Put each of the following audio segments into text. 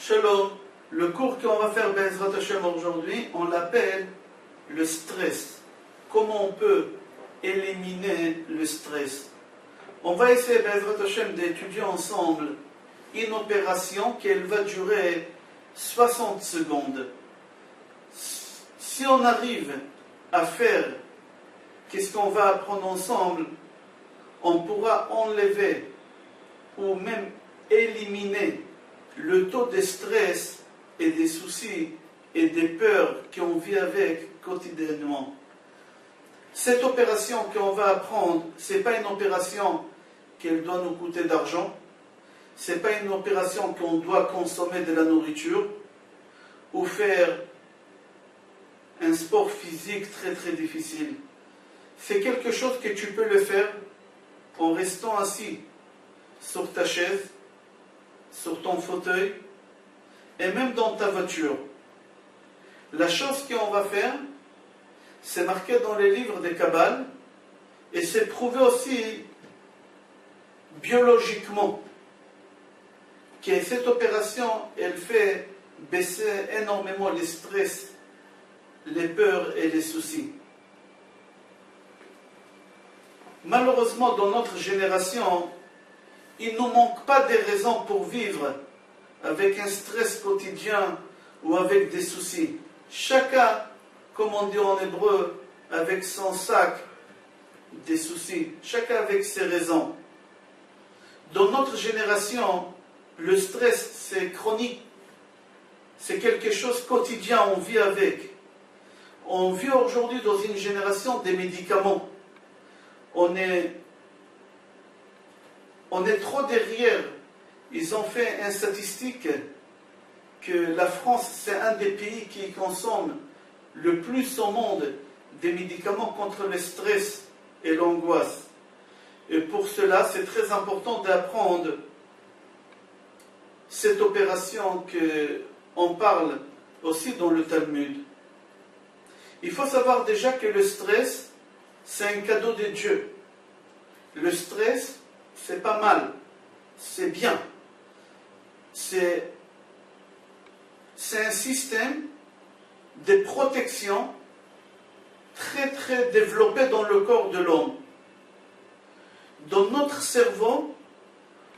Shalom, le cours qu'on va faire Be'ezrat Hashem aujourd'hui, on l'appelle le stress. Comment on peut éliminer le stress? On va essayer Be'ezrat Hashem d'étudier ensemble une opération qui va durer 60 secondes. Si on arrive à faire qu'est-ce qu'on va apprendre ensemble, on pourra enlever ou même éliminer le taux de stress et des soucis et des peurs qu'on vit avec quotidiennement. Cette opération qu'on va apprendre, ce n'est pas une opération qu'elle doit nous coûter d'argent, ce n'est pas une opération qu'on doit consommer de la nourriture ou faire un sport physique très très difficile. C'est quelque chose que tu peux le faire en restant assis sur ta chaise, sur ton fauteuil et même dans ta voiture. La chose qu'on va faire, c'est marqué dans les livres des Kabbales et c'est prouvé aussi biologiquement que cette opération, elle fait baisser énormément les stress, les peurs et les soucis. Malheureusement, dans notre génération, il ne nous manque pas de raisons pour vivre avec un stress quotidien ou avec des soucis. Chacun, comme on dit en hébreu, avec son sac des soucis. Chacun avec ses raisons. Dans notre génération, le stress, c'est chronique. C'est quelque chose quotidien, on vit avec. On vit aujourd'hui dans une génération des médicaments. On est trop derrière. Ils ont fait une statistique que la France, c'est un des pays qui consomme le plus au monde des médicaments contre le stress et l'angoisse. Et pour cela, c'est très important d'apprendre cette opération qu'on parle aussi dans le Talmud. Il faut savoir déjà que le stress, c'est un cadeau de Dieu. Le stress, c'est pas mal, c'est bien. C'est un système de protection très très développé dans le corps de l'homme. Dans notre cerveau,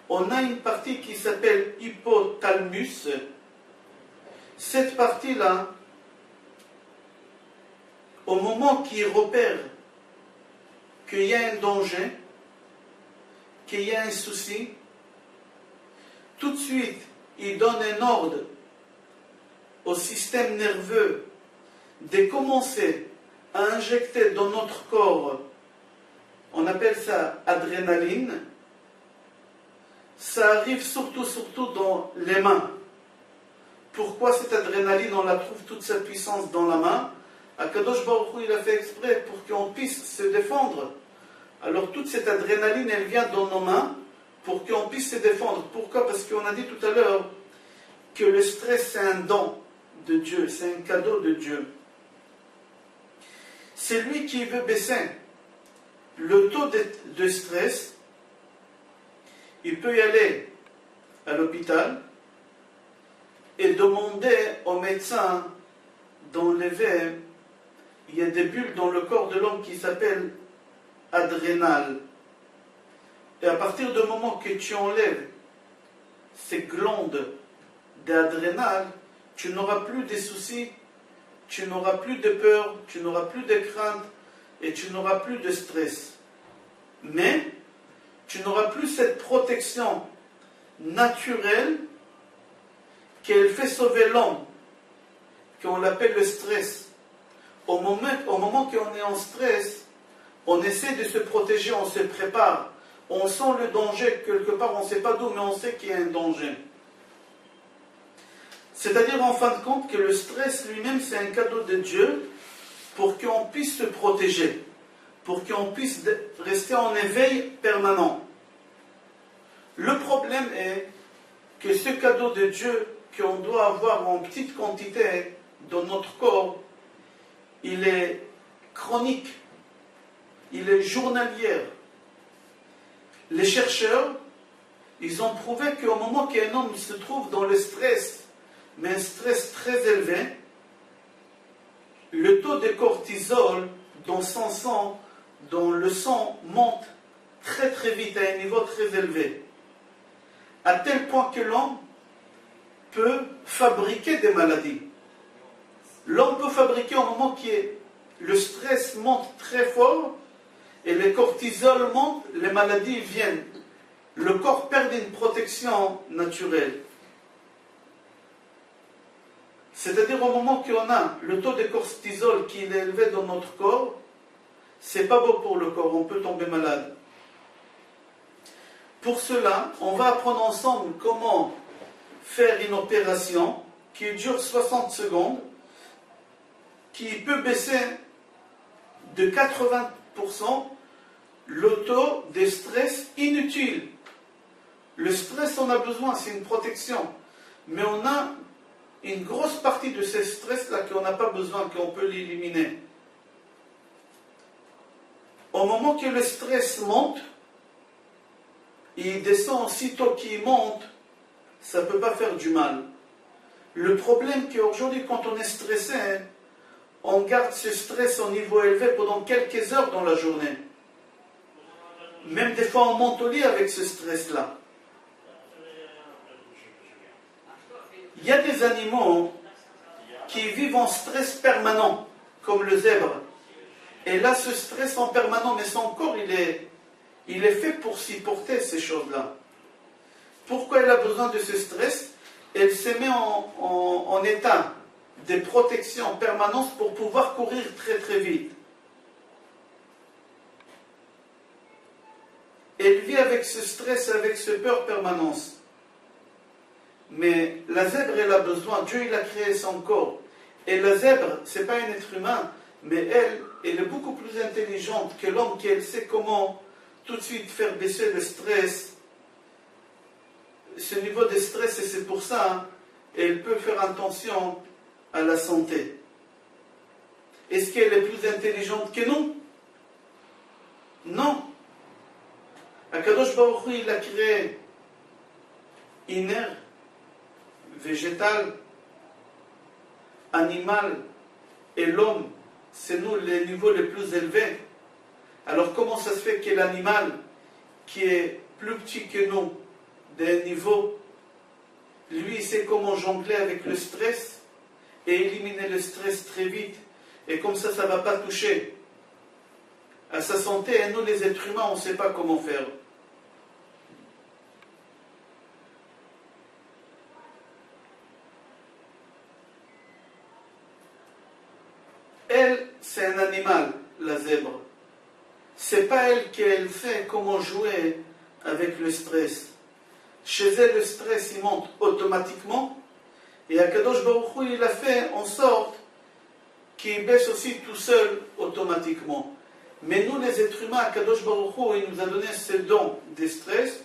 on a une partie qui s'appelle hypothalamus. Cette partie-là, au moment qu'il repère qu'il y a un danger, qu'il y a un souci, tout de suite, il donne un ordre au système nerveux de commencer à injecter dans notre corps, on appelle ça adrénaline. Ça arrive surtout dans les mains. Pourquoi cette adrénaline, on la trouve toute sa puissance dans la main? Akadosh Baruch Hu, il a fait exprès pour qu'on puisse se défendre. Alors toute cette adrénaline, elle vient dans nos mains pour qu'on puisse se défendre. Pourquoi? Parce qu'on a dit tout à l'heure que le stress, c'est un don de Dieu, c'est un cadeau de Dieu. C'est lui qui veut baisser le taux de stress. Il peut y aller à l'hôpital et demander au médecin d'enlever, il y a des bulles dans le corps de l'homme qui s'appellent adrénales. Et à partir du moment que tu enlèves ces glandes d'adrénales, tu n'auras plus de soucis, tu n'auras plus de peur, tu n'auras plus de crainte et tu n'auras plus de stress. Mais tu n'auras plus cette protection naturelle qu'elle fait sauver l'homme, qu'on l'appelle le stress. Au moment qu'on est en stress, on essaie de se protéger, on se prépare. On sent le danger quelque part, on ne sait pas d'où, mais on sait qu'il y a un danger. C'est-à-dire en fin de compte que le stress lui-même, c'est un cadeau de Dieu pour qu'on puisse se protéger, pour qu'on puisse rester en éveil permanent. Le problème est que ce cadeau de Dieu qu'on doit avoir en petite quantité dans notre corps, il est chronique, il est journalier. Les chercheurs, ils ont prouvé qu'au moment qu'un homme se trouve dans le stress mais un stress très élevé, le taux de cortisol dans son sang, dans le sang, monte très très vite à un niveau très élevé, à tel point que l'homme peut fabriquer des maladies. L'homme peut fabriquer au moment où le stress monte très fort et le cortisol monte, les maladies viennent. Le corps perd une protection naturelle. C'est-à-dire au moment qu'on a le taux de cortisol qui est élevé dans notre corps, c'est pas bon pour le corps, on peut tomber malade. Pour cela, on va apprendre ensemble comment faire une opération qui dure 60 secondes, qui peut baisser de 80% le taux de stress inutile. Le stress, on a besoin, c'est une protection. Mais on a une grosse partie de ce stress-là qu'on n'a pas besoin, qu'on peut l'éliminer. Au moment que le stress monte, il descend aussitôt qu'il monte, ça ne peut pas faire du mal. Le problème qu'aujourd'hui, quand on est stressé, on garde ce stress au niveau élevé pendant quelques heures dans la journée. Même des fois, on monte au lit avec ce stress-là. Il y a des animaux qui vivent en stress permanent, comme le zèbre. Et là, ce stress en permanent, mais son corps, il est fait pour supporter ces choses-là. Pourquoi elle a besoin de ce stress? Elle se met en état de protection en permanence pour pouvoir courir très très vite. Elle vit avec ce stress, avec ce peur permanence. Mais la zèbre, elle a besoin, Dieu il a créé son corps. Et la zèbre, ce n'est pas un être humain, mais elle est beaucoup plus intelligente que l'homme, qu'elle sait comment tout de suite faire baisser le stress. Ce niveau de stress, et c'est pour ça, elle peut faire attention à la santé. Est-ce qu'elle est plus intelligente que nous? Non. Akadosh Baruch Hu, il a créé une ère végétale, animale, et l'homme, c'est nous les niveaux les plus élevés. Alors comment ça se fait que l'animal, qui est plus petit que nous, d'un niveau, lui il sait comment jongler avec le stress et éliminer le stress très vite, et comme ça, ça ne va pas toucher à sa santé, et nous les êtres humains, on ne sait pas comment faire. Elle, c'est un animal, la zèbre. C'est pas elle qui sait comment jouer avec le stress. Chez elle, le stress, il monte automatiquement. Et Akadosh Baruch Hu, il a fait en sorte qu'il baisse aussi tout seul automatiquement. Mais nous, les êtres humains, Akadosh Baruch Hu, il nous a donné ce don de stress,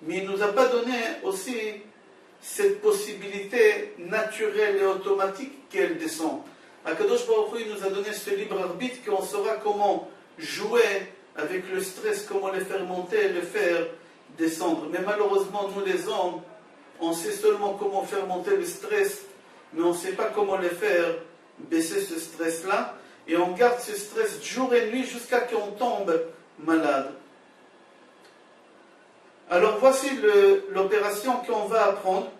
mais il ne nous a pas donné aussi cette possibilité naturelle et automatique qu'elle descend. Akadosh Baruch Hu, il nous a donné ce libre arbitre qu'on saura comment jouer avec le stress, comment le faire monter et le faire descendre. Mais malheureusement, nous les hommes, on sait seulement comment faire monter le stress, mais on ne sait pas comment le faire baisser ce stress-là. Et on garde ce stress jour et nuit jusqu'à qu'on tombe malade. Alors voici l'opération qu'on va apprendre,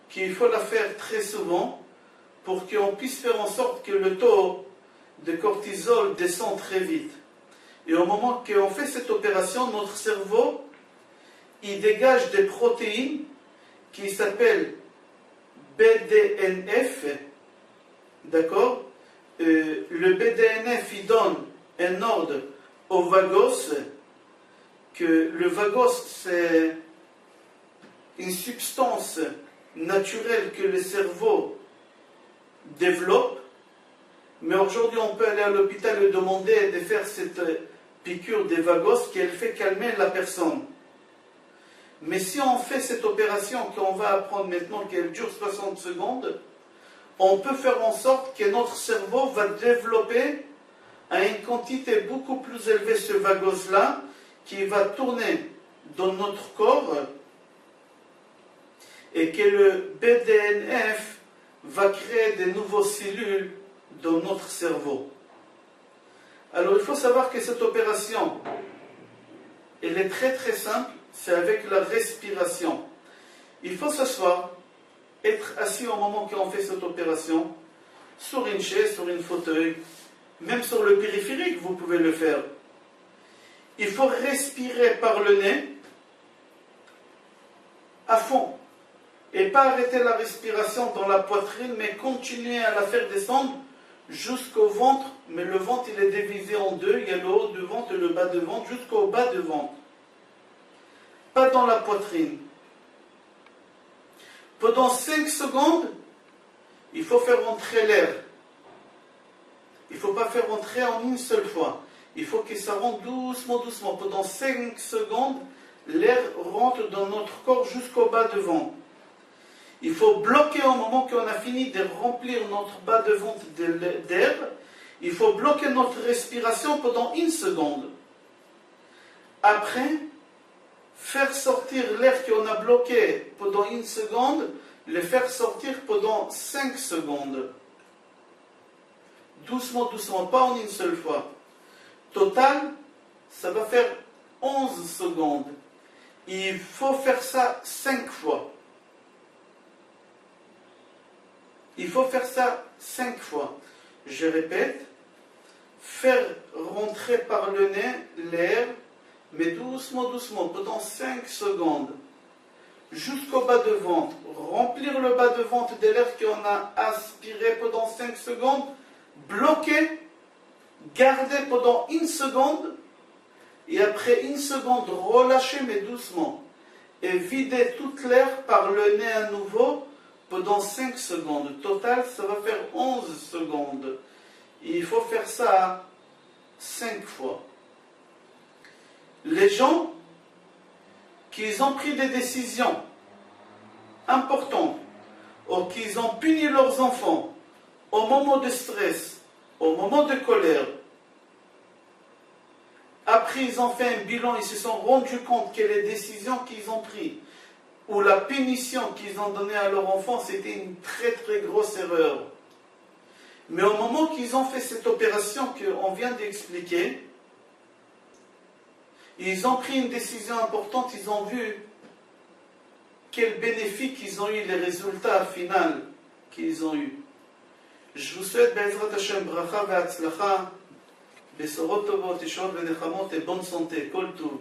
qu'il faut la faire très souvent, pour qu'on puisse faire en sorte que le taux de cortisol descend très vite. Et au moment qu'on fait cette opération, notre cerveau, il dégage des protéines qui s'appellent BDNF, d'accord? Le BDNF, il donne un ordre au vagos, que le vagos, c'est une substance naturelle que le cerveau développe, mais aujourd'hui on peut aller à l'hôpital et demander de faire cette piqûre de vagos qu'elle fait calmer la personne. Mais si on fait cette opération qu'on va apprendre maintenant, qu'elle dure 60 secondes, on peut faire en sorte que notre cerveau va développer à une quantité beaucoup plus élevée ce vagos-là, qui va tourner dans notre corps, et que le BDNF va créer de nouvelles cellules dans notre cerveau. Alors il faut savoir que cette opération, elle est très très simple, c'est avec la respiration. Il faut s'asseoir, être assis au moment qu'on fait cette opération, sur une chaise, sur un fauteuil, même sur le périphérique, vous pouvez le faire. Il faut respirer par le nez à fond. Et pas arrêter la respiration dans la poitrine, mais continuer à la faire descendre jusqu'au ventre. Mais le ventre, il est divisé en deux. Il y a le haut du ventre et le bas du ventre, jusqu'au bas du ventre. Pas dans la poitrine. Pendant 5 secondes, il faut faire entrer l'air. Il ne faut pas faire entrer en une seule fois. Il faut que ça rentre doucement, doucement. Pendant 5 secondes, l'air rentre dans notre corps jusqu'au bas du ventre. Il faut bloquer au moment qu'on a fini de remplir notre bas de ventre d'air. Il faut bloquer notre respiration pendant 1 seconde. Après, faire sortir l'air qu'on a bloqué pendant 1 seconde, le faire sortir pendant 5 secondes. Doucement, doucement, pas en une seule fois. Total, ça va faire 11 secondes. Il faut faire ça 5 fois. Il faut faire ça 5 fois. Je répète, faire rentrer par le nez l'air, mais doucement, doucement, pendant 5 secondes, jusqu'au bas de ventre. Remplir le bas de ventre de l'air qu'on a aspiré pendant 5 secondes, bloquer, garder pendant 1 seconde, et après 1 seconde, relâcher, mais doucement. Et vider toute l'air par le nez à nouveau, pendant 5 secondes. Total, ça va faire 11 secondes. Et il faut faire ça 5 fois. Les gens qui ont pris des décisions importantes ou qui ont puni leurs enfants au moment de stress, au moment de colère, après ils ont fait un bilan, ils se sont rendus compte que les décisions qu'ils ont prises ou la punition qu'ils ont donnée à leur enfant, c'était une très très grosse erreur. Mais au moment qu'ils ont fait cette opération qu'on vient d'expliquer, ils ont pris une décision importante, ils ont vu quels bénéfices ils ont eu, les résultats finaux qu'ils ont eu. Je vous souhaite Be'ezrat Hashem bracha ve'atzlacha, besorot tovot, yeshot ve'nechamot et bonne santé, kol tov.